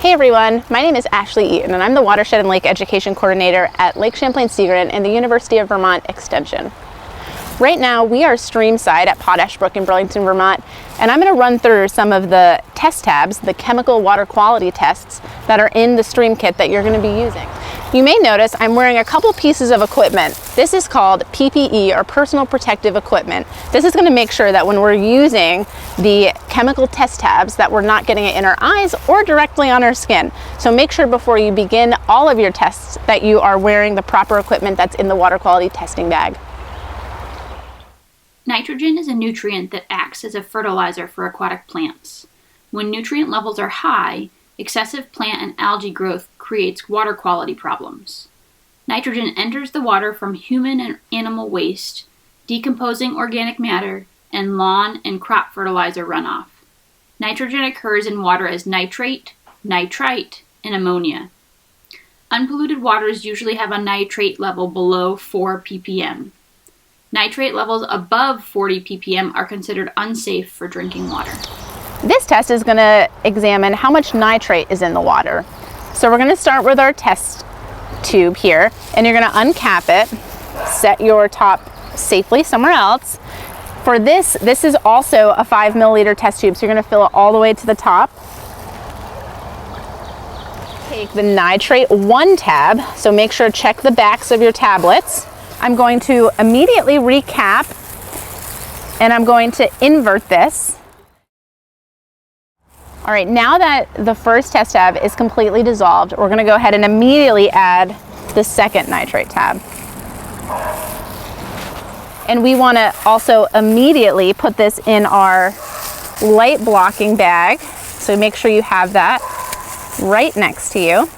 Hey everyone, my name is Ashley Eaton and I'm the Watershed and Lake Education Coordinator at Lake Champlain-Sea Grant and the University of Vermont Extension. Right now we are streamside at Potash Brook in Burlington, Vermont, and I'm going to run through some of the test tabs, the chemical water quality tests that are in the stream kit that you're going to be using. You may notice I'm wearing a couple pieces of equipment. This is called PPE, or personal protective equipment. This is going to make sure that when we're using the chemical test tabs that we're not getting it in our eyes or directly on our skin. So make sure before you begin all of your tests that you are wearing the proper equipment that's in the water quality testing bag. Nitrogen is a nutrient that acts as a fertilizer for aquatic plants. When nutrient levels are high, excessive plant and algae growth creates water quality problems. Nitrogen enters the water from human and animal waste, decomposing organic matter, and lawn and crop fertilizer runoff. Nitrogen occurs in water as nitrate, nitrite, and ammonia. Unpolluted waters usually have a nitrate level below 4 ppm. Nitrate levels above 40 ppm are considered unsafe for drinking water. This test is going to examine how much nitrate is in the water. So we're going to start with our test tube here, and you're going to uncap it, set your top safely somewhere else. For this is also a 5 milliliter test tube, so you're going to fill it all the way to the top. Take the nitrate 1 tab, so make sure to check the backs of your tablets. I'm going to immediately recap, and I'm going to invert this. All right, now that the first test tab is completely dissolved, we're going to go ahead and immediately add the second nitrate tab. And we want to also immediately put this in our light blocking bag. So make sure you have that right next to you.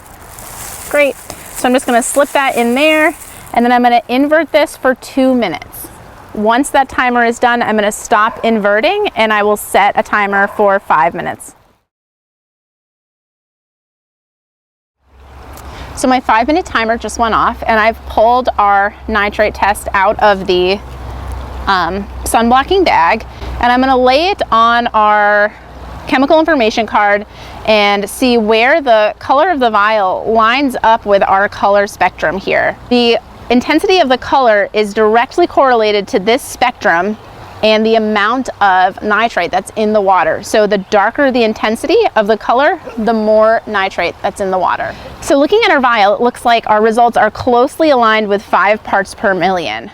Great. So I'm just going to slip that in there, and then I'm going to invert this for 2 minutes. Once that timer is done, I'm going to stop inverting, and I will set a timer for 5 minutes. So my 5-minute timer just went off, and I've pulled our nitrate test out of the sun blocking bag, and I'm going to lay it on our chemical information card and see where the color of the vial lines up with our color spectrum here. The intensity of the color is directly correlated to this spectrum and the amount of nitrate that's in the water. So the darker the intensity of the color, the more nitrate that's in the water. So looking at our vial, it looks like our results are closely aligned with 5 parts per million.